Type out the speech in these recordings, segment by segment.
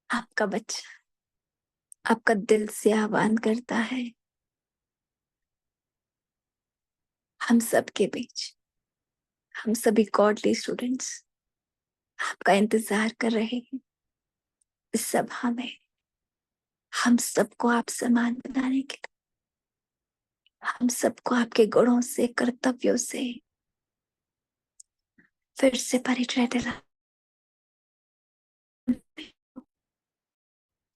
आपका बच्चा आपका दिल से आह्वान करता है। हम सब के बीच, हम सभी गॉडली स्टूडेंट्स आपका इंतजार कर रहे हैं इस सभा में। हम सबको आप समान बनाने के लिए, हम सबको आपके गुणों से, कर्तव्यों से फिर से परिचय दिला,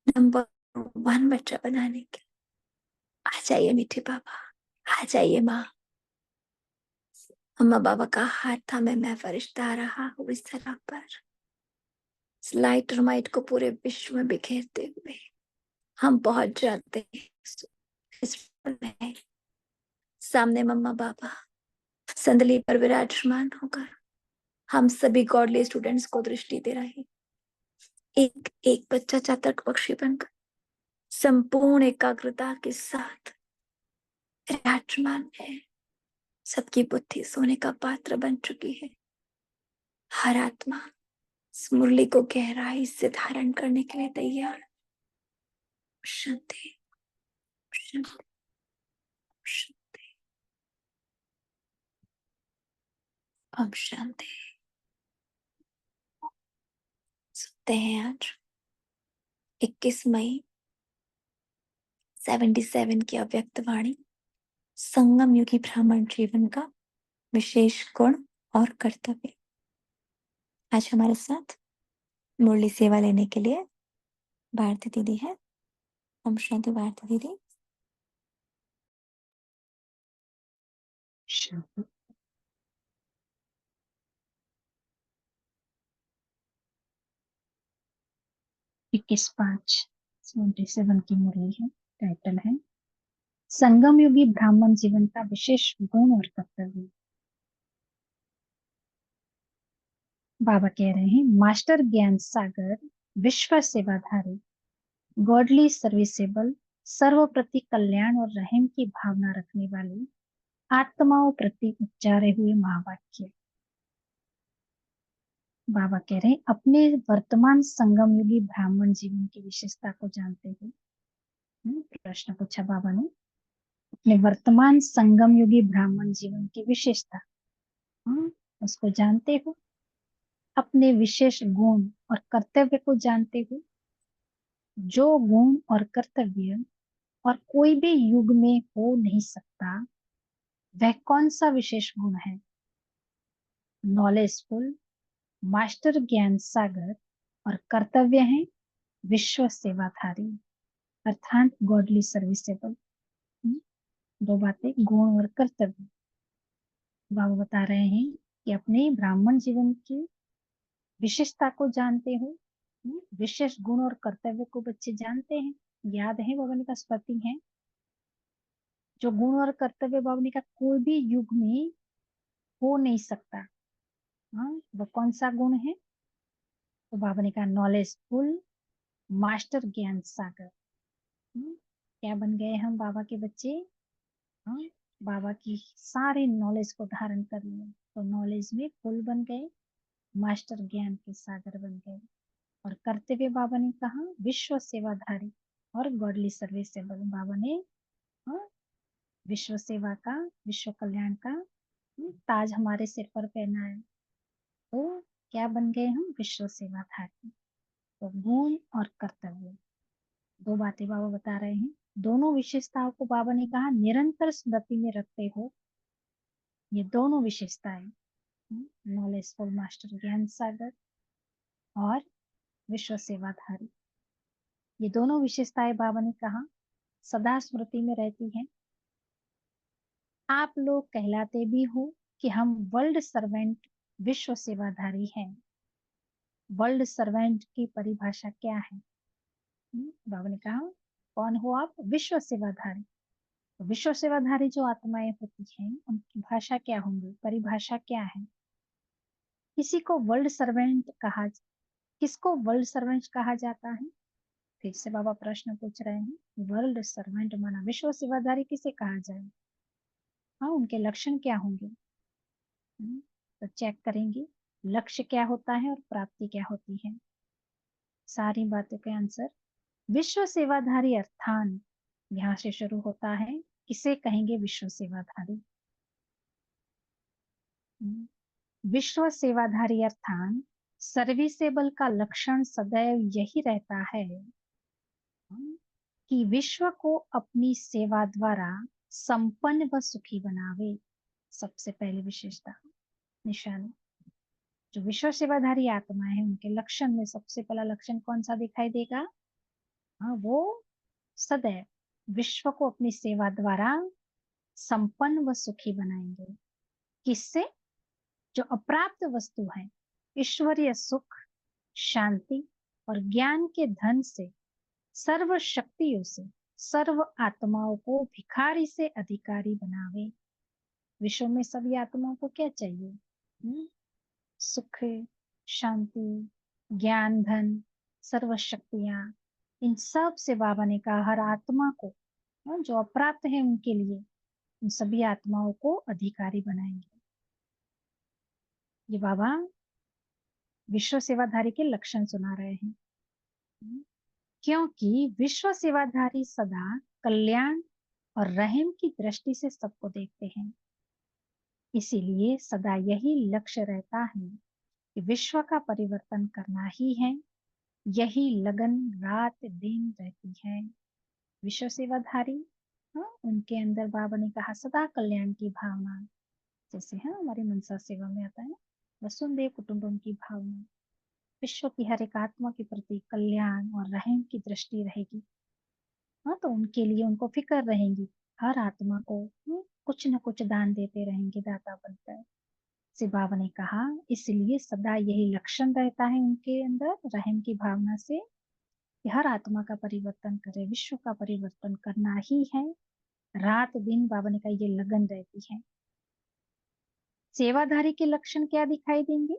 नंबर 1 बच्चा बनाने के लिए। आ जाइए मीठे बाबा, आ जाइए माँ। अम्मा बाबा का हाथ थामे मैं फरिश्ता रहा हूँ इस धरा पर, इस लाइट और माइट को पूरे विश्व में बिखेरते हुए हम पहुंच जाते हैं इस पल में। सामने मम्मा बाबा संदली पर विराजमान होकर हम सभी गॉडली स्टूडेंट्स को दृष्टि दे रहे। एक एक बच्चा चातक पक्षी बनकर संपूर्ण एकाग्रता के साथ विराजमान है। सबकी बुद्धि सोने का पात्र बन चुकी है। हर आत्मा इस मुरली को गहराई से धारण करने के लिए तैयार। शांति, शांति, शांति। अब शांति। सुनते हैं आज 21 मई 77 की अव्यक्त वाणी, संगम युगी ब्राह्मण जीवन का विशेष गुण और कर्तव्य। आज हमारे साथ मुरली सेवा लेने के लिए भारती दीदी है। ओम शांति भारती दीदी। शांति। 21/5/77 की मुरली है। टाइटल है संगम युगी ब्राह्मण जीवन का विशेष गुण और कर्तव्य। बाबा कह रहे हैं, मास्टर ज्ञान सागर, विश्व सेवाधारी, गॉडली सर्विसेबल, सर्व प्रति कल्याण और रहम की भावना रखने वाले, आत्माओं प्रति उच्चारे हुए महावाक्य। बाबा कह रहे हैं, अपने वर्तमान संगम युगी ब्राह्मण जीवन की विशेषता को जानते हुए। प्रश्न पूछा बाबा ने, अपने वर्तमान संगम युगी ब्राह्मण जीवन की विशेषता उसको जानते हो, अपने विशेष गुण और कर्तव्य को जानते हो। जो गुण और कर्तव्य और कोई भी युग में हो नहीं सकता, वह कौन सा विशेष गुण है? नॉलेजफुल, मास्टर ज्ञान सागर, और कर्तव्य है विश्व सेवाधारी अर्थात गॉडली सर्विसेबल। दो बातें, गुण और कर्तव्य। बाबा बता रहे हैं कि अपने ब्राह्मण जीवन की विशेषता को जानते हो। विशेष गुण और कर्तव्य को बच्चे जानते हैं, याद है बाबा ने का स्मृति है। जो गुण और कर्तव्य बाबा ने का कोई भी युग में हो नहीं सकता, वो कौन सा गुण है? तो बाबा ने कहा नॉलेजफुल, मास्टर ज्ञान सागर। क्या बन गए हम? बाबा के बच्चे। हाँ, बाबा की सारे नॉलेज को धारण कर लिए तो नॉलेज में फुल बन गए, मास्टर ज्ञान के सागर बन गए। और कर्तव्य बाबा ने कहा विश्व सेवाधारी और गॉडली सर्विसेबल। बाबा ने विश्व सेवा का, विश्व कल्याण का ताज हमारे सिर पर पहना है। तो क्या बन गए हम? विश्व सेवाधारी। तो गुण और कर्तव्य, दो बातें बाबा बता रहे हैं। दोनों विशेषताओं को बाबा ने कहा निरंतर स्मृति में रखते हो। ये दोनों विशेषताएं, नॉलेजफुल मास्टर ज्ञान सागर और विश्व सेवाधारी, ये दोनों विशेषताएं बाबा ने कहा सदा स्मृति में रहती हैं। आप लोग कहलाते भी हो कि हम वर्ल्ड सर्वेंट, विश्व सेवाधारी हैं। वर्ल्ड सर्वेंट की परिभाषा क्या है? बाबा ने कहा कौन हो आप? विश्व सेवाधारी। तो विश्व सेवाधारी जो आत्माएं होती हैं उनकी भाषा क्या होंगी, परिभाषा क्या है? किसी को वर्ल्ड सर्वेंट कहा, किसको वर्ल्ड सर्वेंट कहा जाता है? फिर से बाबा प्रश्न पूछ रहे हैं, वर्ल्ड सर्वेंट माना विश्व सेवाधारी किसे कहा जाए? हाँ, उनके लक्षण क्या होंगे? तो चेक करेंगे लक्ष्य क्या होता है और प्राप्ति क्या होती है। सारी बातों के आंसर। विश्व सेवाधारी अर्थान यहाँ से शुरू होता है। किसे कहेंगे विश्व सेवाधारी? विश्व सेवाधारी अर्थान सर्विसेबल का लक्षण सदैव यही रहता है कि विश्व को अपनी सेवा द्वारा संपन्न व सुखी बनावे। सबसे पहली विशेषता, निशानी। जो विश्व सेवाधारी आत्माएं हैं उनके लक्षण में सबसे पहला लक्षण कौन सा दिखाई देगा? हाँ, वो सदैव विश्व को अपनी सेवा द्वारा संपन्न व सुखी बनाएंगे। किससे? जो अप्राप्त वस्तु है, ईश्वरीय सुख, शांति और ज्ञान के धन से, सर्व शक्तियों से सर्व आत्माओं को भिखारी से अधिकारी बनावे। विश्व में सभी आत्माओं को क्या चाहिए? सुख, शांति, ज्ञान, धन, सर्व शक्तियां, इन सब से बाबा ने कहा हर आत्मा को, जो अप्राप्त है उनके लिए, उन सभी आत्माओं को अधिकारी बनाएंगे। ये बाबा विश्व सेवाधारी के लक्षण सुना रहे हैं। क्योंकि विश्व सेवाधारी सदा कल्याण और रहम की दृष्टि से सबको देखते हैं, इसीलिए सदा यही लक्ष्य रहता है कि विश्व का परिवर्तन करना ही है। यही लगन रात दिन रहती है। विश्व सेवाधारी, उनके अंदर बाबा ने कहा सदा कल्याण की भावना, जैसे हमारी मनसा सेवा में आता है वसुंधैव कुटुंबम की भावना। विश्व की हर एक आत्मा के प्रति कल्याण और रहम की दृष्टि रहेगी। तो उनके लिए उनको फिक्र रहेगी। हर आत्मा को कुछ न कुछ दान देते रहेंगे दाता बनकर। शिव बाबा ने कहा इसलिए सदा यही लक्षण रहता है उनके अंदर रहम की भावना से कि हर आत्मा का परिवर्तन करे, विश्व का परिवर्तन करना ही है। रात दिन बाबा ने कहा ये लगन रहती है। सेवाधारी के लक्षण क्या दिखाई देंगे?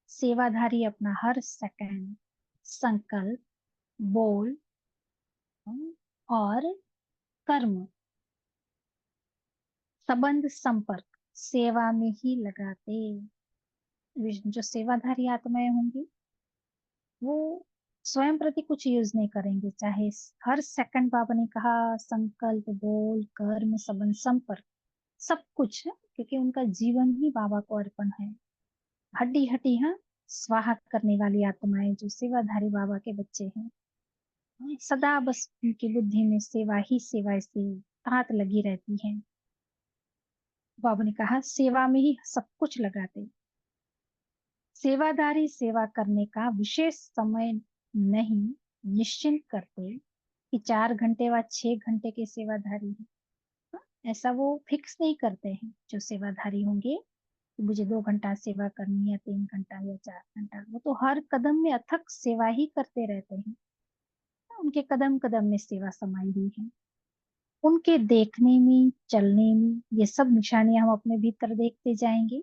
सेवाधारी अपना हर सेकंड संकल्प, बोल और कर्म, संबंध, संपर्क सेवा में ही लगाते। जो सेवाधारी आत्माएं होंगी वो स्वयं प्रति कुछ यूज नहीं करेंगे, चाहे हर सेकंड बाबा ने कहा संकल्प, बोल, कर्म, संबंध, संपर्क सब कुछ है, क्योंकि उनका जीवन ही बाबा को अर्पण है। हड्डी हड्डी स्वाहा करने वाली आत्माएं जो सेवाधारी बाबा के बच्चे हैं, सदा बस उनकी बुद्धि में सेवा ही सेवा से तात लगी रहती है। बाबा ने कहा सेवा में ही सब कुछ लगाते। सेवादारी सेवा करने का विशेष समय नहीं निश्चिंत करते कि 4 घंटे व 6 घंटे के सेवाधारी हैं। ऐसा वो फिक्स नहीं करते हैं जो सेवाधारी होंगे कि मुझे 2 घंटा सेवा करनी है, 3 घंटा या 4 घंटा। वो तो हर कदम में अथक सेवा ही करते रहते हैं। उनके कदम कदम में सेवा समाई हुई है। उनके देखने में, चलने में ये सब निशानियां हम अपने भीतर देखते जाएंगे।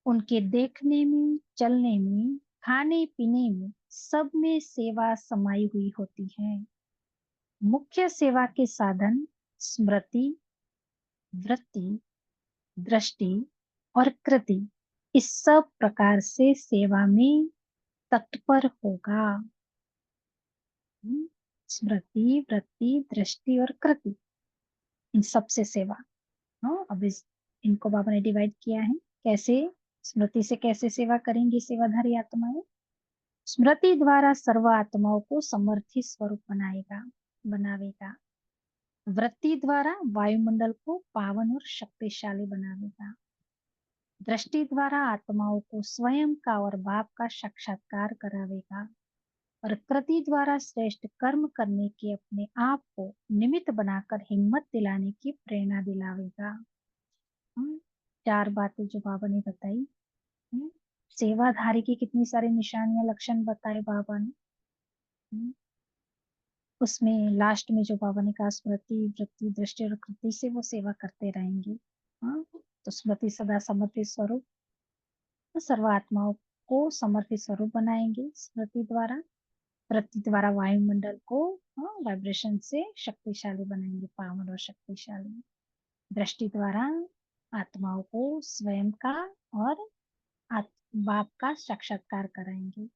उनके देखने में, चलने में, खाने पीने में, सब में सेवा समाई हुई होती है। मुख्य सेवा के साधन स्मृति, वृत्ति, दृष्टि और कृति, इस सब प्रकार से सेवा में तत्पर होगा। स्मृति, वृत्ति, दृष्टि और कृति, इन सब से सेवा। अब इनको बाबा ने डिवाइड किया है कैसे। स्मृति से कैसे सेवा करेंगी सेवाधारी आत्माएं? स्मृति द्वारा सर्व आत्माओं को समर्थी स्वरूप बनावेगा। वृत्ति द्वारा वायुमंडल को पावन और शक्तिशाली बनावेगा। दृष्टि द्वारा आत्माओं को स्वयं का और बाप का साक्षात्कार करावेगा। और कृति द्वारा श्रेष्ठ कर्म करने के अपने आप को निमित्त बनाकर हिम्मत दिलाने की प्रेरणा दिलावेगा। 4 बातें जो बाबा ने बताई। सेवाधारी की कितनी सारी निशानियां, लक्षण बताए बाबा ने। उसमें लास्ट में जो बाबा ने कहा स्मृति, वृत्ति, दृष्टि और कृति से वो सेवा करते रहेंगे। तो स्मृति सदा समर्पित स्वरूप, सर्व आत्माओं को समर्पित स्वरूप बनाएंगे स्मृति द्वारा। वृत्ति द्वारा वायुमंडल को वाइब्रेशन से शक्तिशाली बनाएंगे, पावन और शक्तिशाली। दृष्टि द्वारा आत्माओं को स्वयं का और बाप का साक्षात्कार कराएंगे।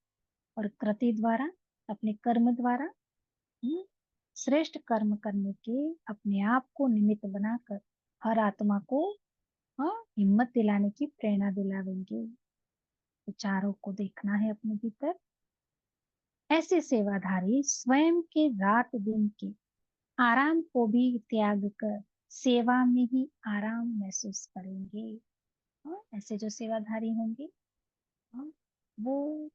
और कृति द्वारा, अपने कर्म द्वारा श्रेष्ठ कर्म करने के अपने आप को निमित्त बनाकर हर आत्मा को हिम्मत दिलाने की प्रेरणा दिलावेंगे। तो चारों को देखना है अपने भीतर। ऐसे सेवाधारी स्वयं के रात दिन के आराम को भी त्याग कर सेवा में ही आराम महसूस करेंगे। ऐसे जो सेवाधारी होंगे वो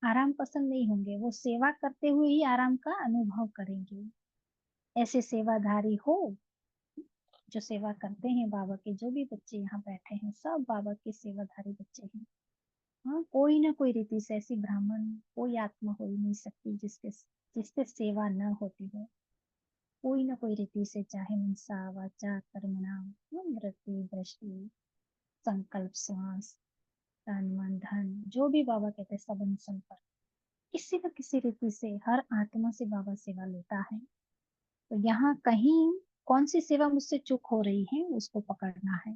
आराम पसंद नहीं होंगे, वो सेवा करते हुए ही आराम का अनुभव करेंगे। ऐसे सेवाधारी हो जो सेवा करते हैं बाबा के। जो भी बच्चे यहाँ बैठे हैं सब बाबा के सेवाधारी बच्चे हैं। हाँ, कोई ना कोई रीति से ऐसी ब्राह्मण कोई आत्मा हो ही नहीं सकती जिससे सेवा न होती हो। कोई ना कोई रीति से, चाहे मनसा वाचा कर्मणा वृत्ति दृष्टि संकल्प श्वास तन मन धन, जो भी बाबा कहते हैं सबन संपर्क, किसी न किसी रीति से हर आत्मा से बाबा सेवा लेता है। तो यहाँ कहीं कौन सी सेवा मुझसे चूक हो रही है उसको पकड़ना है।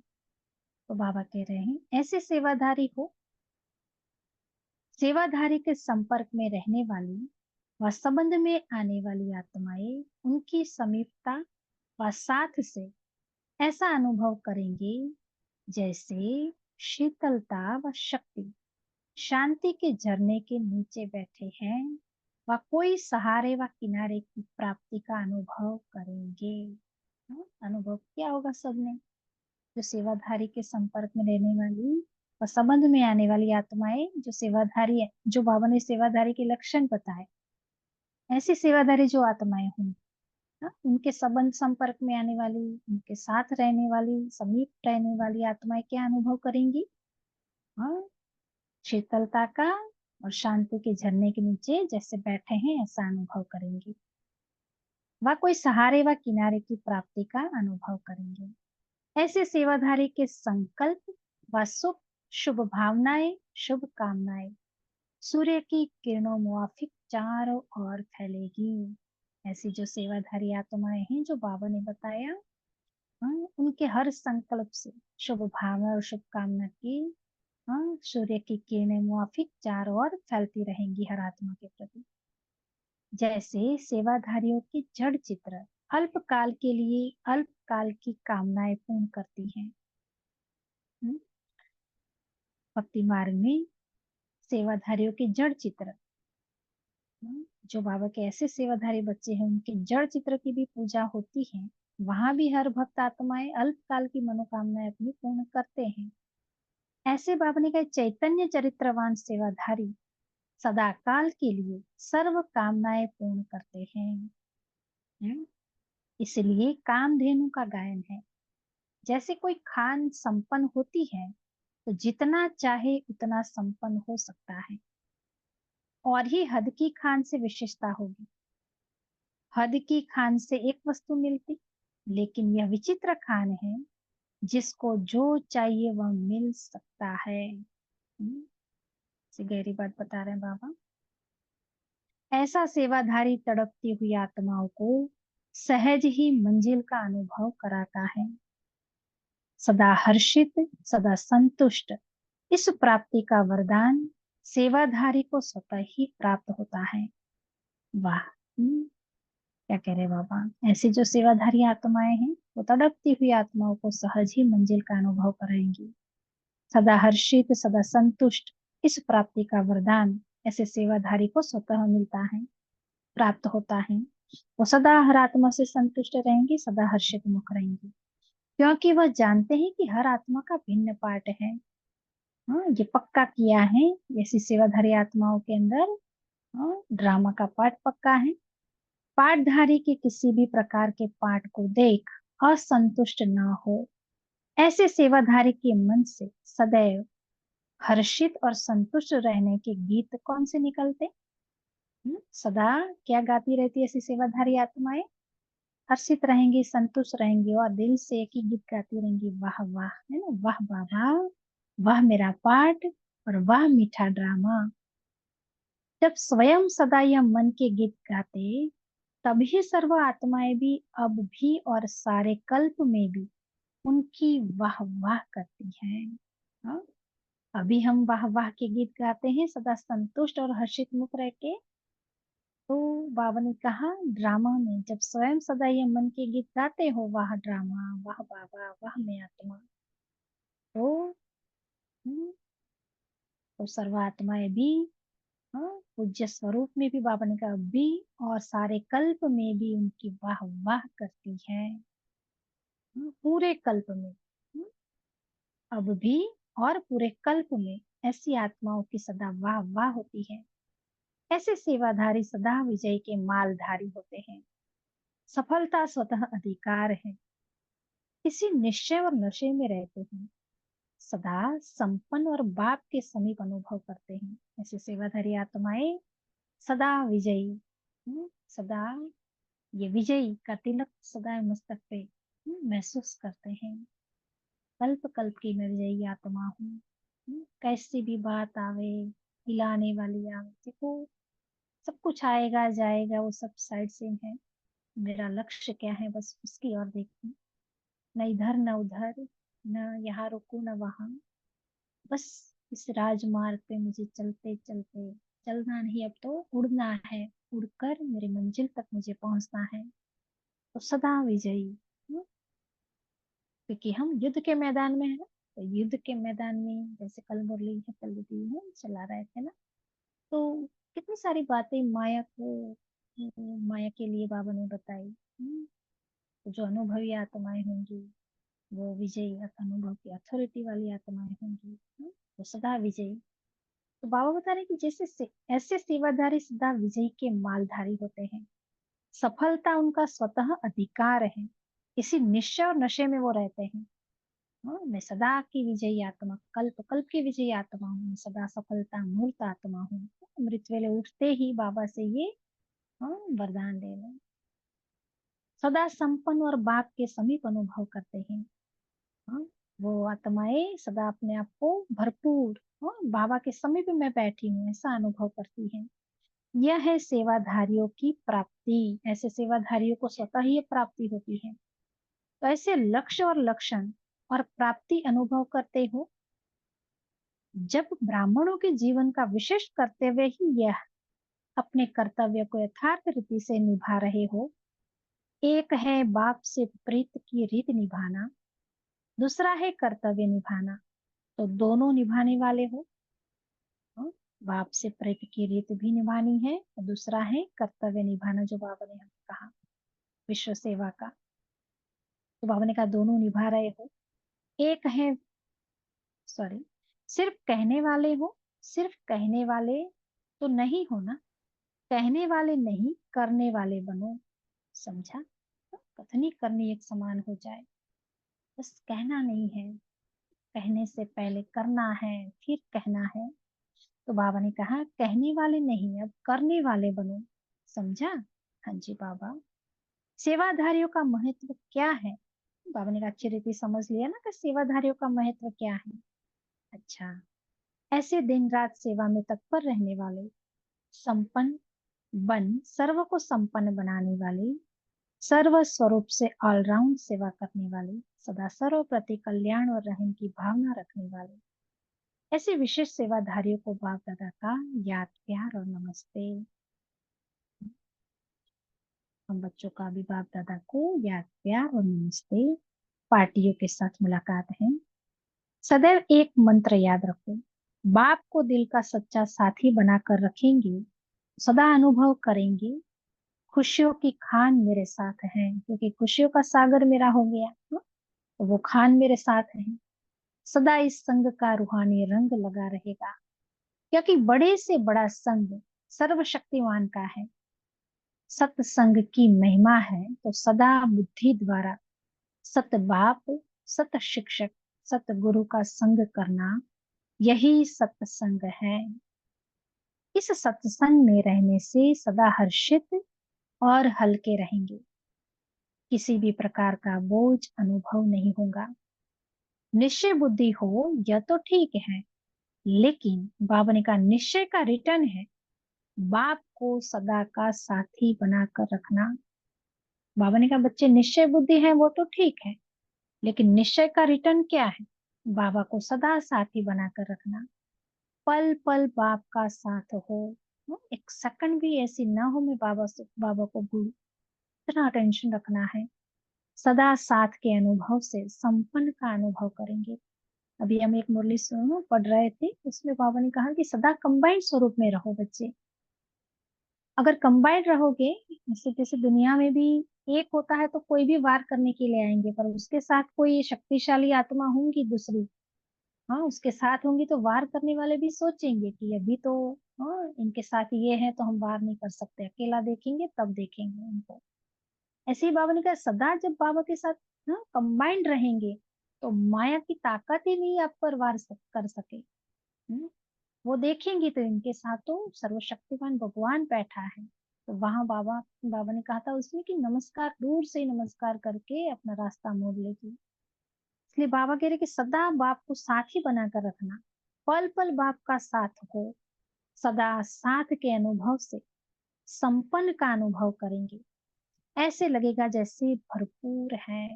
तो बाबा कह रहे हैं ऐसे सेवाधारी हो, सेवाधारी के संपर्क में रहने वाली व संबंध में आने वाली आत्माएं उनकी समीपता व साथ से ऐसा अनुभव करेंगे जैसे शीतलता व शक्ति शांति के झरने के नीचे बैठे हैं व कोई सहारे व किनारे की प्राप्ति का अनुभव करेंगे। अनुभव क्या होगा सबने? जो सेवाधारी के संपर्क में रहने वाली और संबंध में आने वाली आत्माएं जो सेवाधारी है, जो बाबा ने सेवाधारी के लक्षण बताए, ऐसी सेवाधारी जो आत्माएं हों, उनके संबंध संपर्क में आने वाली, उनके साथ रहने वाली, समीप रहने वाली आत्माएं क्या अनुभव करेंगी? हाँ, शीतलता का और शांति के झरने के नीचे जैसे बैठे हैं ऐसा अनुभव करेंगे। वह कोई सहारे व किनारे की प्राप्ति का अनुभव करेंगे। ऐसे सेवाधारी के संकल्प व शुभ भावनाएं, शुभ कामनाएं सूर्य की किरणों मुआफिक चारों ओर फैलेगी। ऐसी जो सेवाधारी आत्माएं हैं जो बाबा ने बताया, उनके हर संकल्प से शुभ भावना और शुभकामना की सूर्य की किरणें मुआफिक चारों ओर फैलती रहेंगी हर आत्मा के प्रति। जैसे सेवाधारियों की जड़ चित्र अल्पकाल के लिए अल्पकाल की कामनाएं पूर्ण करती हैं। भक्ति मार्ग में सेवाधारियों के जड़ चित्र, जो बाबा के ऐसे सेवाधारी बच्चे हैं उनके जड़ चित्र की भी पूजा होती है। वहां भी हर भक्त आत्माएं अल्पकाल की मनोकामनाएं अपनी पूर्ण करते हैं। ऐसे बाबा ने कहा चैतन्य चरित्रवान सेवाधारी सदाकाल के लिए सर्व कामनाएं पूर्ण करते हैं। इसलिए कामधेनु का गायन है, जैसे कोई खान संपन्न होती है तो जितना चाहे उतना संपन्न हो सकता है, और ही हद की खान से विशेषता होगी। हद की खान से एक वस्तु मिलती, लेकिन यह विचित्र खान है जिसको जो चाहिए वह मिल सकता है। गहरी बात बता रहे हैं बाबा। ऐसा सेवाधारी तड़पती हुई आत्माओं को सहज ही मंजिल का अनुभव कराता है। सदा हर्षित, सदा संतुष्ट, इस प्राप्ति का वरदान सेवाधारी को स्वतः ही प्राप्त होता है। वाह, क्या कह रहे बाबा। ऐसी जो सेवाधारी आत्माएं हैं वो तड़पती हुई आत्माओं को सहज ही मंजिल का अनुभव कराएंगी। सदा हर्षित, सदा संतुष्ट, इस प्राप्ति का वरदान ऐसे सेवाधारी को स्वतः मिलता है, प्राप्त होता है। वो सदा हर आत्मा से संतुष्ट रहेंगी, सदा हर्षित मुख रहेंगी, क्योंकि वह जानते हैं कि हर आत्मा का भिन्न पार्ट है। ये पक्का किया है ऐसी सेवाधारी आत्माओं के अंदर। ड्रामा का पार्ट पक्का है। पाठधारी के किसी भी प्रकार के पाठ को देख असंतुष्ट ना हो, ऐसे सेवाधारी के मन से सदैव हर्षित और संतुष्ट रहने के गीत कौन से निकलते? सदा क्या गाती रहती है ऐसी सेवाधारी आत्माएं? हर्षित रहेंगी, संतुष्ट रहेंगी और दिल से एक ही गीत गाती रहेंगी, वाह वाह, है ना, वाह बाबा, वाह मेरा पाठ और वाह मीठा ड्रामा। जब स्वयं सदा यह मन के गीत गाते, तभी सर्व आत्माएं भी अब भी और सारे कल्प में भी उनकी वाह वाह करती हैं। अभी हम वाह वाह के गीत गाते हैं सदा संतुष्ट और हर्षित मुख रह के। तो बाबा ने कहा ड्रामा में जब स्वयं सदा ये मन के गीत गाते हो, वाह ड्रामा, वाह बाबा, वाह मैं आत्मा, तो हम्म, तो सर्वात्माएं भी, हाँ, पूज्य स्वरूप में भी बाबा ने कहा भी, और सारे कल्प में भी उनकी वाह वाह करती है। पूरे कल्प में, अब भी और पूरे कल्प में ऐसी आत्माओं की सदा वाह वाह होती है। ऐसे सेवाधारी सदा विजय के मालधारी होते हैं। सफलता स्वतः अधिकार है, इसी निश्चय और नशे में रहते हैं। सदा संपन्न और बाप के समीप अनुभव करते हैं। ऐसे सेवाधारी आत्माएं सदा विजयी, सदा ये विजयी का तिलक सदा मस्तक पे महसूस करते हैं। कल्प कल्प की मैं विजयी आत्मा हूँ। कैसी भी बात आवे, हिलाने वाली आवे, देखो सब कुछ आएगा जाएगा, वो सब साइड सीन है। मेरा लक्ष्य क्या है, बस उसकी ओर देखूं, न इधर न उधर, न यहाँ रुकू न वहां। बस इस राजमार्ग पे मुझे चलते चलते चलना नहीं, अब तो उड़ना है। उड़कर मेरे मंजिल तक मुझे पहुंचना है। तो सदा विजयी, क्योंकि हम युद्ध के मैदान में है ना। तो युद्ध के मैदान में जैसे कल मुरली है, कल भी है चला रहे थे ना, तो कितनी सारी बातें माया को, माया के लिए बाबा ने बताई। तो जो अनुभवी आत्माएं होंगी वो विजयी, अनुभव की अथॉरिटी वाली आत्माएं होंगी, वो सदा विजयी। तो बाबा बता रहे कि जैसे ऐसे सेवाधारी सदा विजयी के मालधारी होते हैं। सफलता उनका स्वतः अधिकार है, इसी निश्चय और नशे में वो रहते हैं। मैं सदा की विजयी आत्मा, कल्प कल्प की विजयी आत्मा हूँ, सदा सफलता मूर्त आत्मा हूँ। मृत वेले उठते ही बाबा से ये वरदान ले लो। सदा संपन्न और बाप के समीप अनुभव करते हैं। हाँ, वो आत्माएं सदा अपने आप को भरपूर, बाबा के समीप मैं बैठी हूँ ऐसा अनुभव करती हैं। यह है सेवाधारियों की प्राप्ति। ऐसे सेवाधारियों को स्वतः ही ये प्राप्ति होती है। तो ऐसे लक्ष्य और लक्षण और प्राप्ति अनुभव करते हो जब ब्राह्मणों के जीवन का विशिष्ट कर्तव्य ही यह अपने कर्तव्य को यथार्थ रीति से निभा रहे हो। एक है बाप से प्रीत की रीत निभाना, दूसरा है कर्तव्य निभाना। तो दोनों निभाने वाले हो। हाँ, बाप से प्रीत की रीत भी निभानी है और दूसरा है कर्तव्य निभाना, जो बाबा ने हमें कहा विश्व सेवा का। तो बाबा ने कहा दोनों निभा रहे हो। एक है, सॉरी, सिर्फ कहने वाले हो, सिर्फ कहने वाले तो नहीं हो ना। कहने वाले नहीं, करने वाले बनो। समझा? कथनी करनी एक समान हो जाए, बस कहना नहीं है, कहने से पहले करना है, फिर कहना है। तो बाबा ने कहा कहने वाले नहीं, अब करने वाले बनो। समझा? हाँ जी बाबा। सेवाधारियों का महत्व क्या है? बाबा ने कहा अच्छी रीति समझ लिया ना कि सेवाधारियों का महत्व क्या है। अच्छा, ऐसे दिन रात सेवा में तत्पर रहने वाले, संपन्न बन सर्व को संपन्न बनाने वाले, सर्व स्वरूप से ऑलराउंड सेवा करने वाले, सदा सर्व प्रति कल्याण और रहम की भावना रखने वाले, ऐसे विशेष सेवाधारियों को बाप दादा का याद प्यार और नमस्ते। हम बच्चों का भी बाप दादा को याद प्यार और नमस्ते। पार्टियों के साथ मुलाकात है। सदैव एक मंत्र याद रखो, बाप को दिल का सच्चा साथी बनाकर रखेंगे, सदा अनुभव करेंगे खुशियों की खान मेरे साथ है, क्योंकि खुशियों का सागर मेरा हो गया, तो वो खान मेरे साथ है। सदा इस संग का रूहानी रंग लगा रहेगा, क्योंकि बड़े से बड़ा संग सर्वशक्तिमान का है। सत्संग की महिमा है, तो सदा बुद्धि द्वारा सत बाप, सत शिक्षक, सत गुरु का संग करना, यही सत्संग है। इस सत्संग में रहने से सदा हर्षित और हल्के रहेंगे। किसी भी प्रकार का बोझ अनुभव नहीं होगा। निश्चय बुद्धि हो यह तो ठीक है, लेकिन बाबा ने कहा निश्चय का रिटर्न है बाप को सदा का साथी बनाकर रखना। बाबा ने कहा बच्चे निश्चय बुद्धि है वो तो ठीक है, लेकिन निश्चय का रिटर्न क्या है? बाबा को सदा साथी बनाकर रखना, पल पल बाप का साथ हो। एक सेकंड भी ऐसी ना हो मैं बाबा को भूल, इतना अटेंशन रखना है। सदा साथ के अनुभव से संपन्न का अनुभव करेंगे। अभी हम एक मुरली सुनो पढ़ रहे थे, उसमें बाबा ने कहा कि सदा कंबाइंड स्वरूप में रहो बच्चे। अगर कंबाइंड रहोगे, जैसे जैसे दुनिया में भी एक होता है तो कोई भी वार करने के लिए आएंगे, पर उसके साथ कोई शक्तिशाली आत्मा होंगी दूसरी, हाँ उसके साथ होंगी तो वार करने वाले भी सोचेंगे कि अभी तो हाँ इनके साथ ये है तो हम वार नहीं कर सकते, अकेला देखेंगे तब देखेंगे उनको। ऐसे ही बाबा ने कहा सदा जब बाबा के साथ हाँ कंबाइंड रहेंगे तो माया की ताकत ही नहीं आप पर कर सके। वो देखेंगे तो इनके साथ तो सर्वशक्तिमान भगवान बैठा है। तो वहां बाबा बाबा ने कहा था उसमें कि नमस्कार, दूर से ही नमस्कार करके अपना रास्ता मोड़ लेगी। इसलिए बाबा कह रहे कि सदा बाप को साथी बनाकर रखना, पल पल बाप का साथ हो। सदा साथ के अनुभव से संपन्न का अनुभव करेंगे। ऐसे लगेगा जैसे भरपूर है।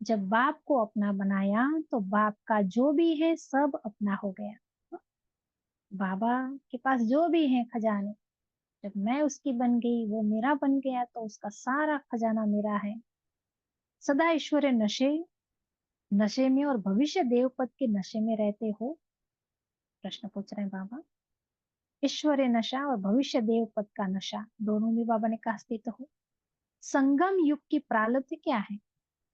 जब बाप को अपना बनाया तो बाप का जो भी है सब अपना हो गया। बाबा के पास जो भी है खजाने, जब मैं उसकी बन गई वो मेरा बन गया तो उसका सारा खजाना मेरा है। सदा ईश्वर नशे नशे में और भविष्य देव पद के नशे में रहते हो। प्रश्न पूछ रहे हैं बाबा। ईश्वर नशा और भविष्य देव पद का नशा दोनों में बाबा ने कहा स्थित हो। संगम युग की प्रारब्ध क्या है?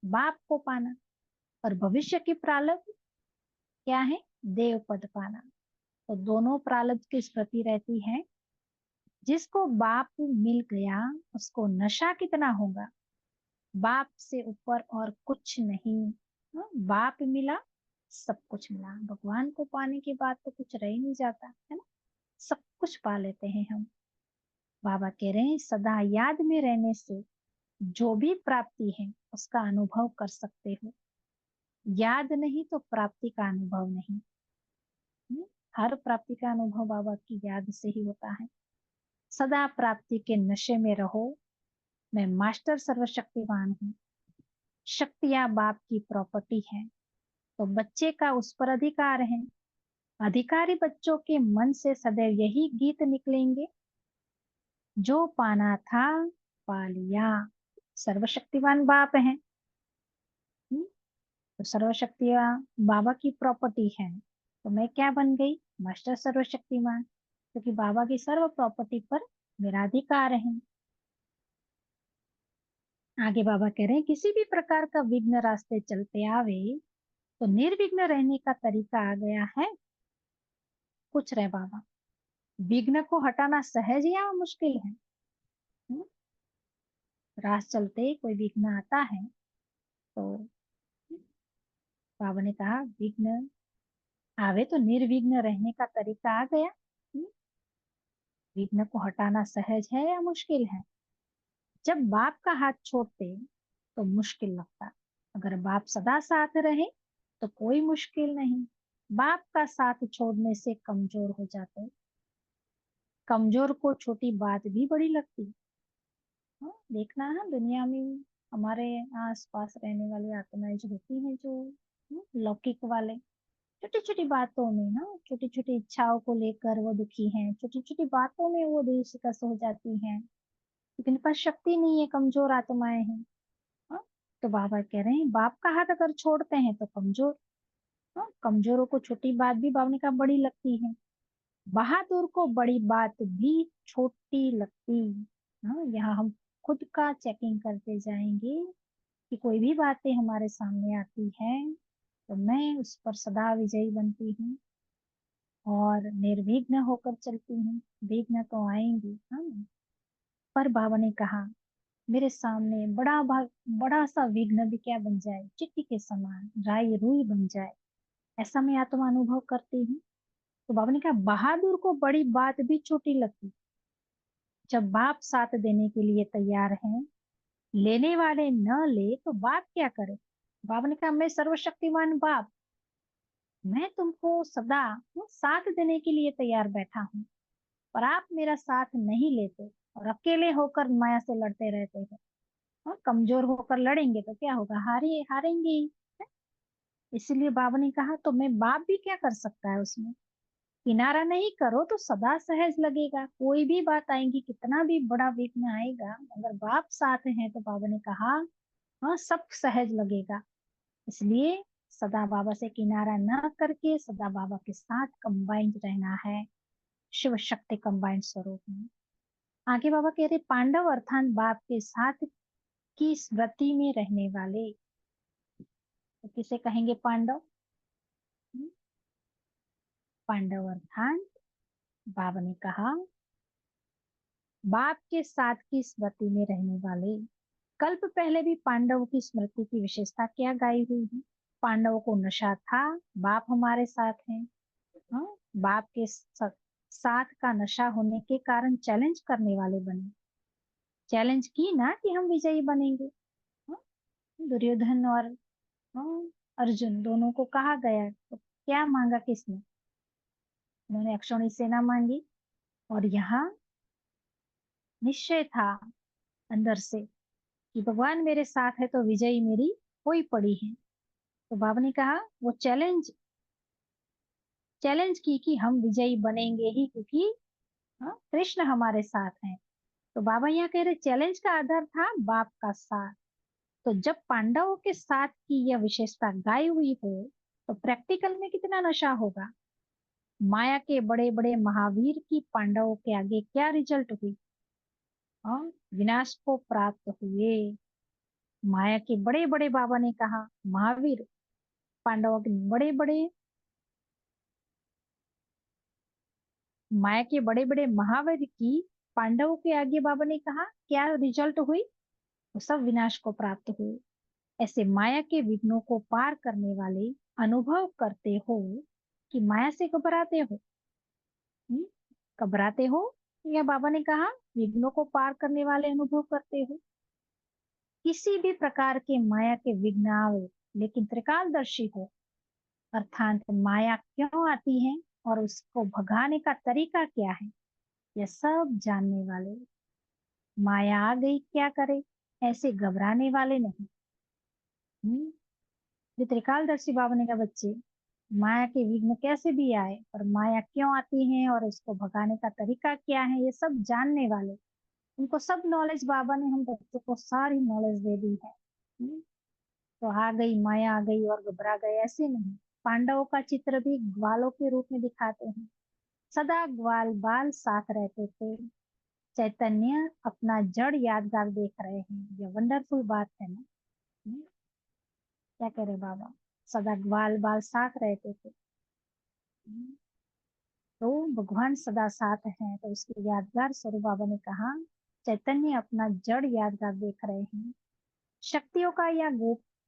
बाप को पाना। और भविष्य की प्रारब्ध क्या है? देव पद पाना। तो दोनों प्रारब्ध की स्मृति रहती है। जिसको बाप मिल गया उसको नशा कितना होगा? बाप से ऊपर और कुछ नहीं। बाप मिला, सब कुछ मिला। भगवान को पाने के बाद तो कुछ रह ही नहीं जाता है ना, सब कुछ पा लेते हैं हम। बाबा कह रहे हैं सदा याद में रहने से जो भी प्राप्ति है उसका अनुभव कर सकते हो। याद नहीं तो प्राप्ति का अनुभव नहीं। हर प्राप्ति का अनुभव बाबा की याद से ही होता है। सदा प्राप्ति के नशे में रहो। मैं मास्टर सर्वशक्तिमान हूँ। शक्तियां बाप की प्रॉपर्टी है तो बच्चे का उस पर अधिकार है। अधिकारी बच्चों के मन से सदैव यही गीत निकलेंगे, जो पाना था पा लिया। सर्वशक्तिमान बाप है, तो सर्वशक्तियां बाबा की प्रॉपर्टी है। तो मैं क्या बन गई? मास्टर सर्वशक्तिमान, क्योंकि बाबा की सर्व प्रॉपर्टी पर मेरा अधिकार है। आगे बाबा कह रहे हैं किसी भी प्रकार का विघ्न रास्ते चलते आवे तो निर्विघ्न रहने का तरीका आ गया है। पूछ रहे बाबा, विघ्न को हटाना सहज या मुश्किल है? हम्म, राह चलते कोई विघ्न आता है तो बाबा ने कहा विघ्न आवे तो निर्विघ्न रहने का तरीका आ गया। विघ्न को हटाना सहज है या मुश्किल है? जब बाप का हाथ छोड़ते तो मुश्किल लगता, अगर बाप सदा साथ रहे तो कोई मुश्किल नहीं। बाप का साथ छोड़ने से कमजोर हो जाते। कमजोर को छोटी बात भी बड़ी लगती। हाँ, देखना है दुनिया में हमारे आस पास रहने वाली आत्माएं जो होती हैं, जो लौकिक वाले, छोटी छोटी बातों में ना, छोटी छोटी इच्छाओं को लेकर वो दुखी हैं, छोटी छोटी बातों में वो दिल शिकस्त हो जाती हैं, लेकिन इनके पास शक्ति नहीं है, कमजोर आत्माएं हैं। हाँ, तो बाबा कह रहे हैं बाप का हाथ अगर छोड़ते हैं तो कमजोर। हाँ, कमजोरों को छोटी बात भी बाबा ने कहा बड़ी लगती है। बहादुर को बड़ी बात भी छोटी लगती। हाँ, यहाँ हम खुद का चेकिंग करते जाएंगे कि कोई भी बातें हमारे सामने आती है तो मैं उस पर सदा विजयी बनती हूँ और निर्विघ्न होकर चलती हूँ। विघ्न तो आएंगी हाँ, पर बाबा ने कहा मेरे सामने बड़ा सा विघ्न भी क्या बन जाए, चिट्टी के समान राई रुई बन जाए, ऐसा मैं आत्मा अनुभव करती हूँ। तो बाबा ने कहा बहादुर को बड़ी बात भी छोटी लगती। जब बाप साथ देने के लिए तैयार हैं, लेने वाले न ले तो बाप क्या करे? बाप ने कहा मैं सर्वशक्तिमान बाप, मैं तुमको सदा साथ देने के लिए तैयार बैठा हूँ, पर आप मेरा साथ नहीं लेते और अकेले होकर माया से लड़ते रहते हो। कमजोर होकर लड़ेंगे तो क्या होगा? हारेंगे ही। इसीलिए बाबा ने कहा तो मैं बाप भी क्या कर सकता है उसमें। किनारा नहीं करो तो सदा सहज लगेगा। कोई भी बात आएगी, कितना भी बड़ा विघ्न आएगा, अगर बाप साथ हैं तो बाबा ने कहा हाँ सब सहज लगेगा। इसलिए सदा बाबा से किनारा न करके सदा बाबा के साथ कंबाइंड रहना है, शिव शक्ति कंबाइंड स्वरूप में। आगे बाबा कह रहे पांडव अर्थात बाप के साथ की स्मृति में रहने वाले। तो किसे कहेंगे पांडव? हम्म, पांडव अर्थात बाबा ने कहा बाप के साथ की स्मृति में रहने वाले। कल्प पहले भी पांडवों की स्मृति की विशेषता क्या गाई हुई है? पांडवों को नशा था, बाप हमारे साथ हैं। हाँ, बाप के साथ का नशा होने के कारण चैलेंज करने वाले बने। चैलेंज की ना कि हम विजयी बनेंगे। हाँ, दुर्योधन और हाँ, अर्जुन दोनों को कहा गया तो क्या मांगा किसने? उन्होंने अक्षौणी सेना मांगी। और यहाँ निश्चय था अंदर से कि भगवान मेरे साथ है तो विजयी मेरी हुई पड़ी है। तो बाबा ने कहा वो चैलेंज की कि हम विजयी बनेंगे ही, क्योंकि हाँ, कृष्ण हमारे साथ हैं। तो बाबा यहाँ कह रहे चैलेंज का आधार था बाप का साथ। तो जब पांडवों के साथ की यह विशेषता गाई हुई हो तो प्रैक्टिकल में कितना नशा होगा। माया के बड़े बड़े महावीर की पांडवों के आगे क्या रिजल्ट हुई? हाँ, विनाश को प्राप्त हुए। माया के बड़े बड़े बाबा ने कहा महावीर, पांडवों के बड़े बड़े माया के बड़े बड़े महावीर की पांडवों के आगे बाबा ने कहा क्या रिजल्ट हुई? वो सब विनाश को प्राप्त हुए। ऐसे माया के विघ्नों को पार करने वाले अनुभव करते हो कि माया से घबराते हो। हम्म? घबराते हो या बाबा ने कहा विघ्नों को पार करने वाले अनुभव करते हो। किसी भी प्रकार के माया के विघ्न आवे लेकिन त्रिकालदर्शी हो, अर्थात माया क्यों आती है और उसको भगाने का तरीका क्या है, यह सब जानने वाले। माया आ गई क्या करे, ऐसे घबराने वाले नहीं। हम्म? जो त्रिकालदर्शी बाबा ने कहा बच्चे, माया के विघ्न कैसे भी आए और माया क्यों आती है और उसको भगाने का तरीका क्या है, ये सब जानने वाले। उनको सब नॉलेज बाबा ने हम बच्चों को सारी नॉलेज दे दी है। तो आ गई माया आ गई और घबरा गए, ऐसे नहीं। पांडवों का चित्र भी ग्वालों के रूप में दिखाते हैं। सदा ग्वाल बाल साथ रहते थे। चैतन्य अपना जड़ यादगार देख रहे हैं, ये वंडरफुल बात है ना। क्या कह रहे बाबा? सदा ग्वाल बाल साथ रहते थे। हम्म, तो भगवान सदा साथ हैं तो उसके यादगार स्वरूप बाबा ने कहा चैतन्य अपना जड़ यादगार देख रहे हैं। शक्तियों का या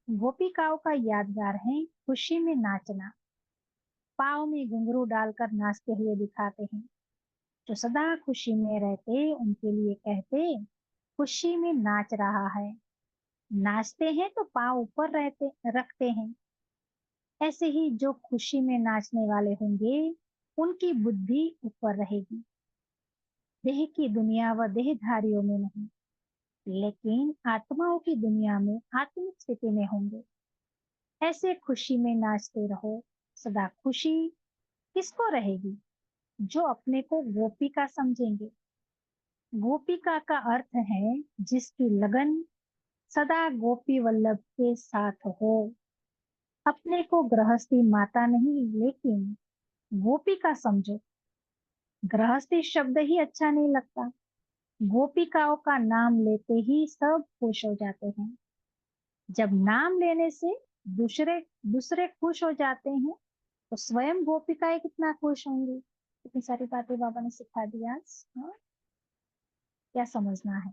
गोपिकाओं का यादगार है खुशी में नाचना। पाँव में घुंघरू डालकर नाचते हुए दिखाते हैं। जो सदा खुशी में रहते उनके लिए कहते खुशी में नाच रहा है। नाचते हैं तो पाँव ऊपर रहते रखते हैं। ऐसे ही जो खुशी में नाचने वाले होंगे उनकी बुद्धि ऊपर रहेगी, देह की दुनिया व देहधारियों में नहीं, लेकिन आत्माओं की दुनिया में आत्मिक स्थिति में होंगे। ऐसे खुशी में नाचते रहो। सदा खुशी किसको रहेगी? जो अपने को गोपिका समझेंगे। गोपिका का अर्थ है जिसकी लगन सदा गोपी वल्लभ के साथ हो। अपने को गृहस्थी माता नहीं लेकिन गोपिका समझो। गृहस्थी शब्द ही अच्छा नहीं लगता। गोपिकाओं का नाम लेते ही सब खुश हो जाते हैं। जब नाम लेने से दूसरे दूसरे खुश हो जाते हैं तो स्वयं गोपिकाएं कितना खुश होंगी। इतनी सारी बातें बाबा ने सिखा दी आज। हाँ? क्या समझना है?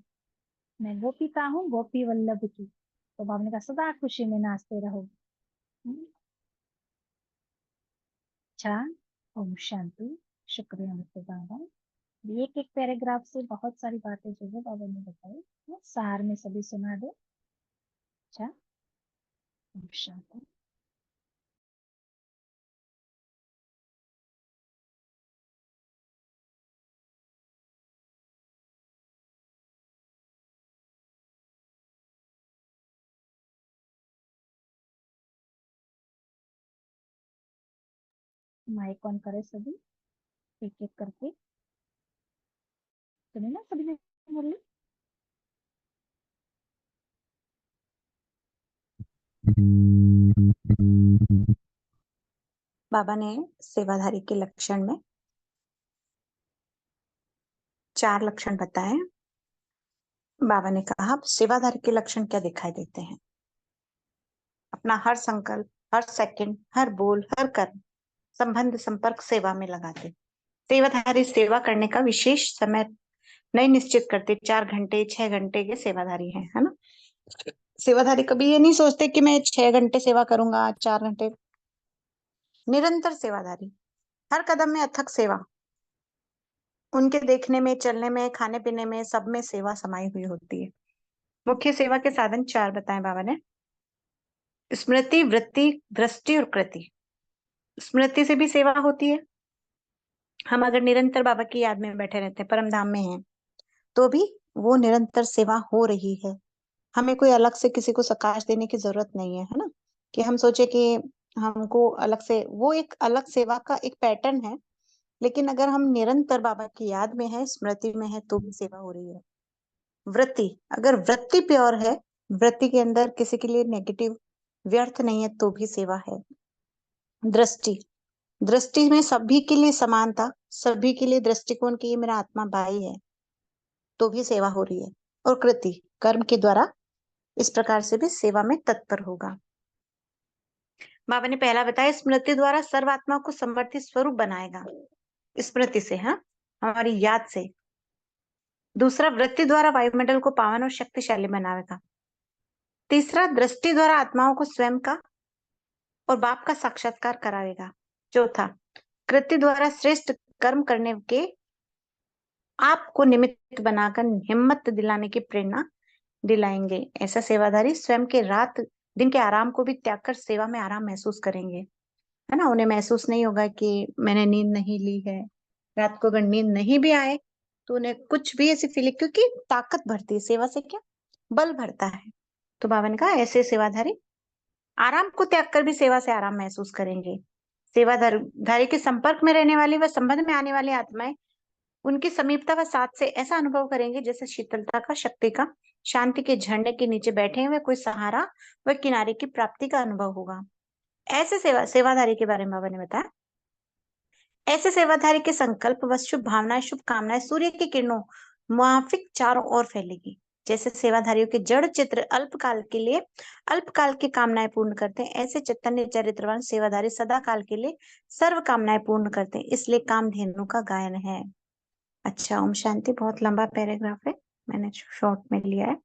मैं गोपिका हूँ गोपी वल्लभ की, तो बाबा ने कहा सदा खुशी में नाचते रहोगे। अच्छा, ओम शांति। शुक्रिया मुझे बाबा। एक एक पैराग्राफ से बहुत सारी बातें जो है बाबा ने बताई, वो सार में सभी सुना दो। अच्छा, ओम शांति। माइक ऑन करे सभी, एक एक करके। सुने ना सभी ने मुरली? बाबा ने सेवाधारी के लक्षण में 4 लक्षण बताए। बाबा ने कहा सेवाधारी के लक्षण क्या दिखाई देते हैं? अपना हर संकल्प, हर सेकंड, हर बोल, हर कर्म संबंध संपर्क सेवा में लगाते। सेवाधारी सेवा करने का विशेष समय नहीं निश्चित करते। 4 घंटे 6 घंटे के सेवाधारी हैं, है ना। सेवाधारी कभी ये नहीं सोचते कि मैं 6 घंटे सेवा करूंगा, 4 घंटे। निरंतर सेवाधारी, हर कदम में अथक सेवा। उनके देखने में, चलने में, खाने पीने में, सब में सेवा समाई हुई होती है। मुख्य सेवा के साधन 4 बताए बाबा ने। स्मृति, वृत्ति, दृष्टि और कृति। स्मृति से भी सेवा होती है। हम अगर निरंतर बाबा की याद में बैठे रहते हैं, परम धाम में हैं, तो भी वो निरंतर सेवा हो रही है। हमें कोई अलग से किसी को सकाश देने की जरूरत नहीं है ना, कि हम सोचे कि हमको अलग से, वो एक अलग सेवा का एक पैटर्न है। लेकिन अगर हम निरंतर बाबा की याद में है, स्मृति में है, तो भी सेवा हो रही है। वृत्ति, अगर वृत्ति प्योर है, वृत्ति के अंदर किसी के लिए नेगेटिव व्यर्थ नहीं है, तो भी सेवा है। दृष्टि, दृष्टि में सभी के लिए समानता, सभी के लिए दृष्टिकोण की ये मेरा आत्मा भाई है, तो भी सेवा हो रही है। और कृति, कर्म के द्वारा इस प्रकार से भी सेवा में तत्पर होगा। बाबा ने पहला बताया स्मृति द्वारा सर्वात्मा को समवर्ती स्वरूप बनाएगा। स्मृति से, हाँ, हमारी याद से। दूसरा, वृत्ति द्वारा वायुमंडल को पावन और शक्तिशाली बनाएगा। तीसरा, दृष्टि द्वारा आत्माओं को स्वयं का और बाप का साक्षात्कार कराएगा। चौथा, कृति द्वारा श्रेष्ठ कर्म करने के आपको निमित्त बनाकर हिम्मत दिलाने की प्रेरणा दिलाएंगे। ऐसा सेवाधारी स्वयं के रात दिन के आराम को भी त्याग कर सेवा में आराम महसूस करेंगे, है ना। उन्हें महसूस नहीं होगा कि मैंने नींद नहीं ली है। रात को अगर नींद नहीं भी आए तो उन्हें कुछ भी ऐसी फीलिंग, क्योंकि ताकत बढ़ती है सेवा से, क्या बल बढ़ता है। तो बाबा ने कहा ऐसे सेवाधारी आराम को त्याग कर भी सेवा से आराम महसूस करेंगे। सेवाधारी के संपर्क में रहने वाली व संबंध में आने वाली आत्माएं उनकी समीपता व साथ से ऐसा अनुभव करेंगे जैसे शीतलता का, शक्ति का, शांति के झरने के नीचे बैठे हुए कोई सहारा व किनारे की प्राप्ति का अनुभव होगा। ऐसे सेवाधारी के बारे में बाबा ने बताया, ऐसे सेवाधारी के संकल्प व शुभ भावनाएं, शुभ कामनाएं सूर्य की किरणों माफिक चारों ओर फैलेगी। जैसे सेवाधारियों के जड़ चित्र अल्पकाल के लिए अल्पकाल की कामनाएं पूर्ण करते हैं, ऐसे चैतन्य चरित्रवान सेवाधारी सदा काल के लिए सर्व कामनाएं पूर्ण करते हैं। इसलिए कामधेनु का गायन है। अच्छा, ओम शांति। बहुत लंबा पैराग्राफ है, मैंने शॉर्ट में लिया है।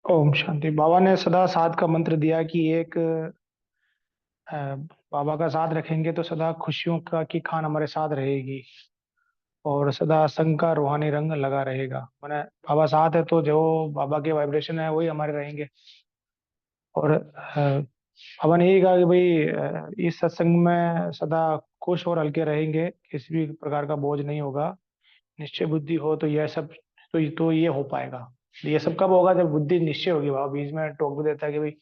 ओम शांति। बाबा ने सदा साथ का मंत्र दिया कि एक बाबा का साथ रखेंगे तो सदा खुशियों का की खान हमारे साथ रहेगी और सदा संग का रूहानी रंग लगा रहेगा। मैंने बाबा साथ है तो जो बाबा के वाइब्रेशन है वही हमारे रहेंगे। और बाबा ने यही कहा कि भाई इस सत्संग में सदा खुश और हल्के रहेंगे, किसी भी प्रकार का बोझ नहीं होगा। निश्चय बुद्धि हो तो यह सब, तो ये हो पाएगा। ये सब कब होगा? जब बुद्धि निश्चय होगी। बाबा बीच में टोक भी देता है कि भाई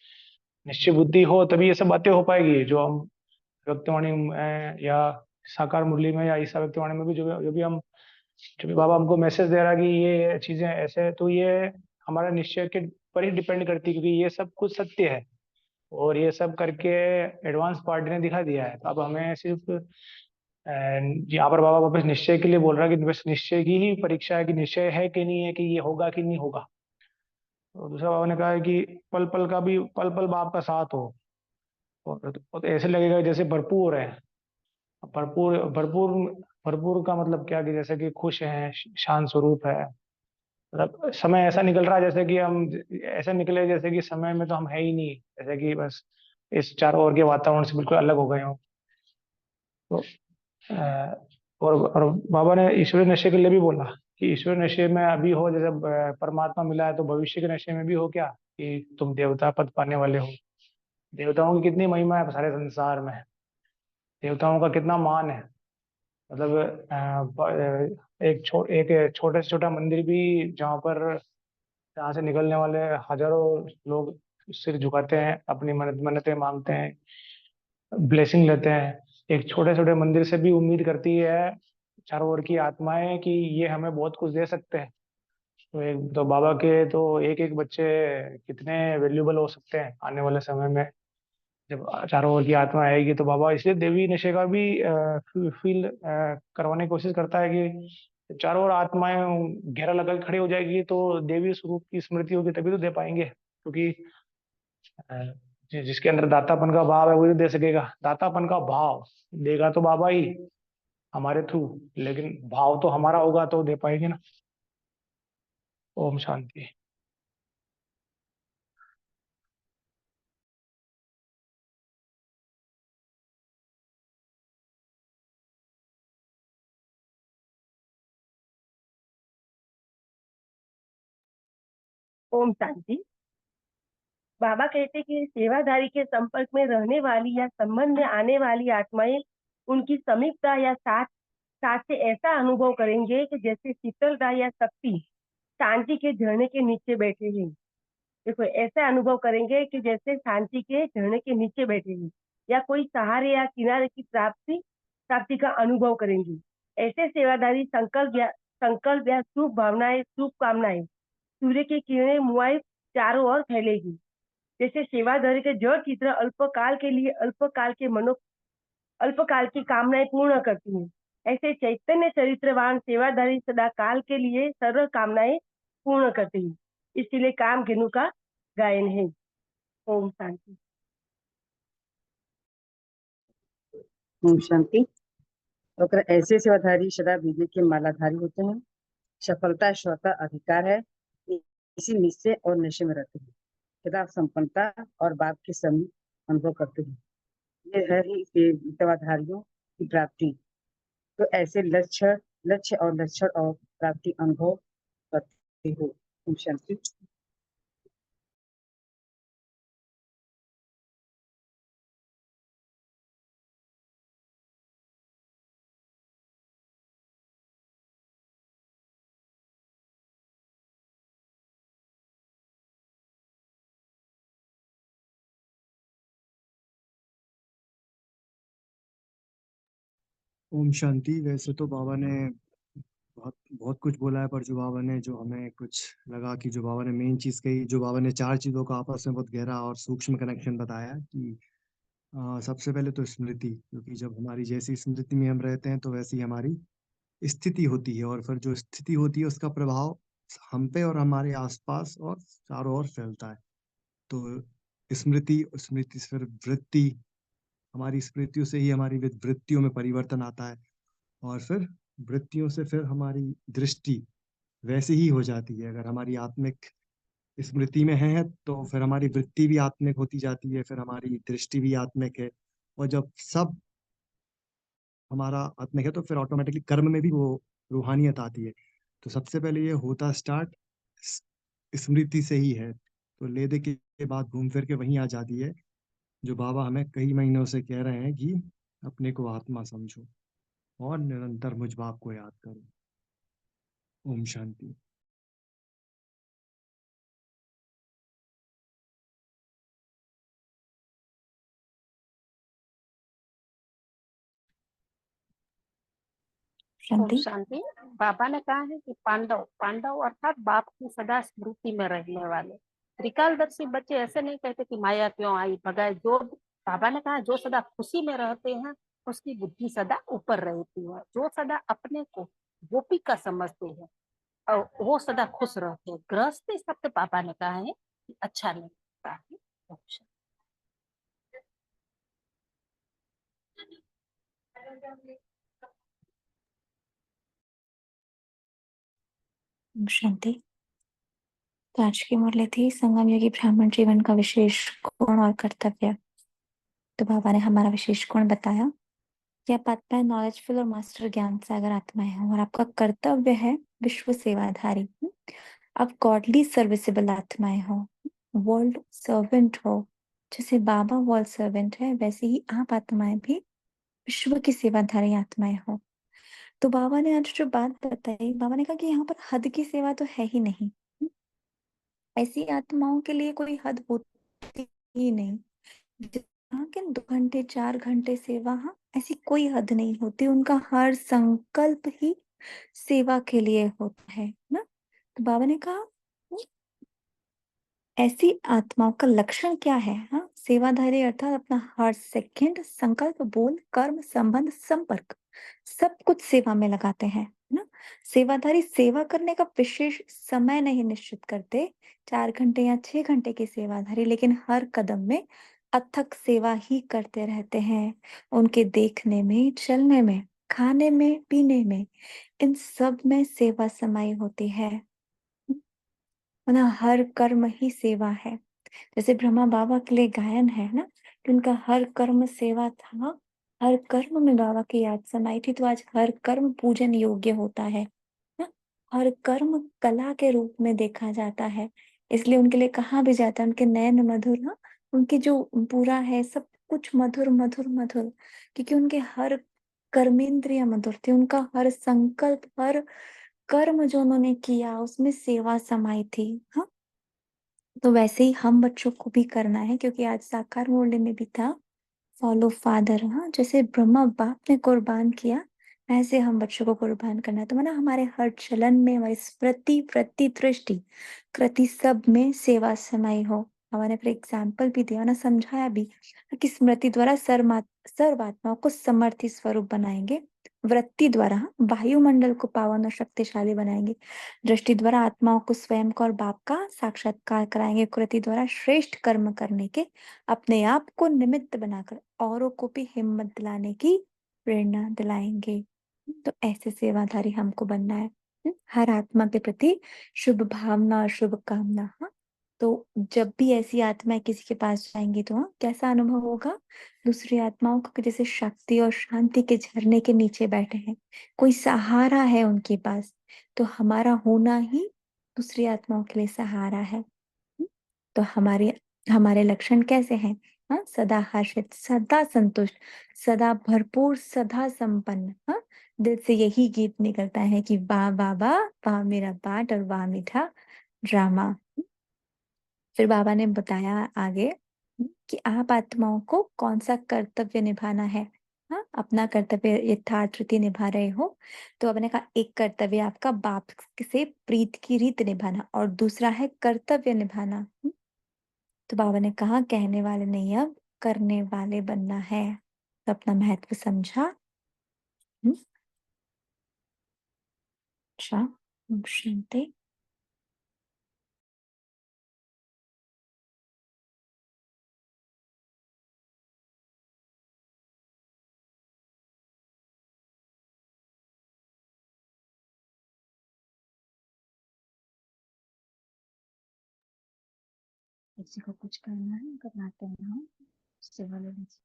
निश्चय बुद्धि हो तभी ये सब बातें हो पाएगी। जो हम व्यक्तिवाणी में या साकार मुरली में या ईसा व्यक्तिवाणी में भी जो भी बाबा हमको मैसेज दे रहा है कि ये चीजें ऐसे है, तो ये हमारा निश्चय के पर ही डिपेंड करती है, क्योंकि ये सब कुछ सत्य है और ये सब करके एडवांस पार्टी ने दिखा दिया है। तो अब हमें सिर्फ यहाँ पर बाबा वापस निश्चय के लिए बोल रहा है कि बस निश्चय की ही परीक्षा है कि निश्चय है कि नहीं है, कि ये होगा कि नहीं होगा। तो दूसरा बाबा ने कहा है कि पल पल का भी, पल पल बाप का साथ हो और ऐसे लगेगा जैसे भरपूर है। भरपूर भरपूर भरपूर का मतलब क्या, कि जैसे कि खुश है, शांत स्वरूप है। मतलब समय ऐसा निकल रहा है जैसे कि हम ऐसा निकले जैसे कि समय में तो हम है ही नहीं, जैसे कि बस इस चारों ओर के वातावरण से बिल्कुल अलग हो गए हो। तो और बाबा ने ईश्वरी नशे के लिए भी बोला कि ईश्वरी नशे में अभी हो, जैसे परमात्मा मिला है, तो भविष्य के नशे में भी हो क्या, कि तुम देवता पद पाने वाले हो। देवताओं की कितनी महिमा है सारे संसार में, देवताओं का कितना मान है। मतलब एक छोटे से छोटा मंदिर भी जहाँ पर यहाँ से निकलने वाले हजारों लोग सिर झुकाते हैं, अपनी मन्नतें मांगते हैं, ब्लेसिंग लेते हैं। एक छोटे छोटे मंदिर से भी उम्मीद करती है चारों ओर की आत्माएं कि ये हमें बहुत कुछ दे सकते हैं। तो एक तो बाबा के तो एक एक बच्चे कितने वैल्यूबल हो सकते हैं आने वाले समय में, जब चारों ओर की आत्मा आएगी। तो बाबा इसलिए देवी नशे का भी फील करवाने की कोशिश करता है कि चारों ओर आत्माएं घेरा लगा के खड़ी हो जाएगी तो देवी स्वरूप की स्मृति होगी, तभी तो दे पाएंगे। क्योंकि अ, जिसके अंदर दातापन का भाव है वही तो दे सकेगा। दातापन का भाव देगा तो बाबा ही हमारे थ्रू, लेकिन भाव तो हमारा होगा तो दे पाएंगे ना। ओम शांति। ओम शांति। बाबा कहते कि सेवाधारी के संपर्क में रहने वाली या संबंध में आने वाली आत्माएं उनकी समीपता या साथ साथ से ऐसा अनुभव करेंगे कि जैसे शीतलता या शक्ति शांति के झरने के नीचे बैठे हैं। देखो, ऐसा अनुभव करेंगे कि जैसे शांति के झरने के नीचे बैठे हैं, या कोई सहारे या किनारे की प्राप्ति का अनुभव करेंगे। ऐसे सेवाधारी संकल्प या शुभ भावनाएं, शुभ कामनाएं सूर्य की किरणें मुआई चारों ओर फैलेगी। जैसे सेवाधारी के जड़ चित्र अल्पकाल के लिए अल्पकाल की कामनाएं पूर्ण करती हैं, ऐसे चैतन्य चरित्रवान सेवाधारी सदा काल के लिए सर्व कामनाएं पूर्ण करते हैं। इसलिए काम घेनु का गायन है। ओम शांति। ओम शांति। और ऐसे सेवाधारी सदा विजय के मालाधारी होते हैं। सफलता स्वतः अधिकार है, इसी निश्चय और नशे में रहते हैं। सदा संपन्नता और बाप के समीप अनुभव करते हैं। ये है ही सेवाधारियों की प्राप्ति। तो ऐसे लक्ष्य और लक्षण और प्राप्ति अनुभव करते हो। ओम शांति। ओम शांति। वैसे तो बाबा ने बहुत बहुत कुछ बोला है, पर जो बाबा ने जो हमें कुछ लगा कि जो बाबा ने मेन चीज कही, जो बाबा ने चार चीजों का आपस में बहुत गहरा और सूक्ष्म कनेक्शन बताया कि सबसे पहले तो स्मृति, क्योंकि जब हमारी जैसी स्मृति में हम रहते हैं तो वैसी हमारी स्थिति होती है, और फिर जो स्थिति होती है उसका प्रभाव हम पे और हमारे आसपास और चारों ओर फैलता है। तो स्मृति, स्मृति से फिर वृत्ति, हमारी स्मृतियों से ही हमारी वृत्तियों में परिवर्तन आता है, और फिर वृत्तियों से फिर हमारी दृष्टि वैसी ही हो जाती है। अगर हमारी आत्मिक स्मृति में है तो फिर हमारी वृत्ति भी आत्मिक होती जाती है, फिर हमारी दृष्टि भी आत्मिक है, और जब सब हमारा आत्मिक है तो फिर ऑटोमेटिकली कर्म में भी वो रूहानियत आती है। तो सबसे पहले ये होता स्टार्ट स्मृति से ही है। तो ले दे के बाद घूम फिर के वहीं आ जाती है जो बाबा हमें कई महीनों से कह रहे हैं कि अपने को आत्मा समझो और निरंतर मुझ बाप को याद करो। ओम शांति। ओम शांति। शांति। बाबा ने कहा है कि पांडव पांडव अर्थात बाप की सदा स्मृति में रहने वाले त्रिकालदर्शी बच्चे ऐसे नहीं कहते कि माया क्यों आई भगाए। जो बाबा ने कहा जो सदा खुशी में रहते हैं उसकी बुद्धि सदा ऊपर रहती है। जो सदा अपने को गोपी का समझते हैं और वो सदा खुश रहते हैं। गृहस्थी शब्द बाबा ने कहा है कि अच्छा नहीं लगता है। ओम शांति। शांति। तो आज की मुरली थी संगम योगी ब्राह्मण जीवन का विशेष गुण और कर्तव्य। तो बाबा ने हमारा विशेष गुण बताया कि आप आत्माएं नॉलेजफुल और मास्टर ज्ञान सागर आत्माएं हो, और आपका कर्तव्य है विश्व सेवाधारी। आप गॉडली सर्विसेबल आत्माएं हो, वर्ल्ड सर्वेंट हो। जैसे बाबा वर्ल्ड सर्वेंट है वैसे ही आप आत्माएं भी विश्व की सेवाधारी आत्माएं हो। तो बाबा ने आज जो बात बताई, बाबा ने कहा कि यहाँ पर हद की सेवा तो है ही नहीं। ऐसी आत्माओं के लिए कोई हद होती ही नहीं। हाँ, कि 2 घंटे 4 घंटे सेवा, हाँ, ऐसी कोई हद नहीं होती। उनका हर संकल्प ही सेवा के लिए होता है ना। तो बाबा ने कहा ऐसी आत्माओं का लक्षण क्या है? हाँ, सेवाधारी अर्थात अपना हर सेकंड संकल्प, बोल, कर्म, संबंध, संपर्क सब कुछ सेवा में लगाते हैं ना। सेवाधारी सेवा करने का विशेष समय नहीं निश्चित करते, 4 घंटे या 6 घंटे की सेवाधारी, लेकिन हर कदम में अथक सेवा ही करते रहते हैं। उनके देखने में, चलने में, खाने में, पीने में, इन सब में सेवा समाई होती है। हर कर्म ही सेवा है। जैसे ब्रह्मा बाबा के लिए गायन है ना कि उनका हर कर्म सेवा था, हर कर्म में बाबा की याद समाई थी, तो आज हर कर्म पूजन योग्य होता है ना। हर कर्म कला के रूप में देखा जाता है, इसलिए उनके लिए कहा भी जाता है उनके नयन मधुर ना। उनकी जो पूरा है सब कुछ मधुर मधुर मधुर, क्योंकि उनके हर कर्मेंद्रिय मधुर थे। उनका हर संकल्प, हर कर्म जो उन्होंने किया उसमें सेवा समाई थी। हाँ, तो वैसे ही हम बच्चों को भी करना है, क्योंकि आज साकार मुरली में भी था फॉलो फादर। हाँ, जैसे ब्रह्मा बाप ने कुर्बान किया, ऐसे हम बच्चों को कुर्बान करना है। तो माना हमारे हर चलन में, हमारी स्मृति, वृत्ति, दृष्टि, कृति सब में सेवा समाई हो। हमारे फिर एग्जाम्पल भी दिया ना, समझाया भी कि स्मृति द्वारा सर्वात्माओं को समर्थी स्वरूप बनाएंगे, वृत्ति द्वारा वायुमंडल को पावन और शक्तिशाली बनाएंगे, दृष्टि द्वारा आत्माओं को स्वयं का और बाप का साक्षात्कार कराएंगे, कृति द्वारा श्रेष्ठ कर्म करने के अपने आप को निमित्त बनाकर औरों को भी हिम्मत दिलाने की प्रेरणा दिलाएंगे। तो ऐसे सेवाधारी हमको बनना है। हर आत्मा के प्रति शुभ भावना और शुभ कामना। हाँ, तो जब भी ऐसी आत्माएं किसी के पास जाएंगी तो हाँ, कैसा अनुभव होगा? दूसरी आत्माओं को जैसे शक्ति और शांति के झरने के नीचे बैठे हैं, कोई सहारा है उनके पास। तो हमारा होना ही दूसरी आत्माओं के लिए सहारा है। तो हमारे हमारे लक्षण कैसे हैं? हाँ, सदा हर्षित, सदा संतुष्ट, सदा भरपूर, सदा संपन्न। हाँ, दिल से यही गीत निकलता है कि वाह बाबा, वाह मेरा बाट और वाह मीठा ड्रामा। फिर बाबा ने बताया आगे कि आप आत्माओं को कौन सा कर्तव्य निभाना है। हाँ, अपना कर्तव्य यथार्थ रीति निभा रहे हो। तो आपने कहा एक कर्तव्य आपका बाप से प्रीत की रीत निभाना, और दूसरा है कर्तव्य निभाना। तो बाबा ने कहा कहने वाले नहीं, अब करने वाले बनना है। तो अपना महत्व समझा। अच्छा, शांति। किसी को कुछ करना है, करनाते हैं हम सेवा लेने से।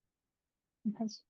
बस।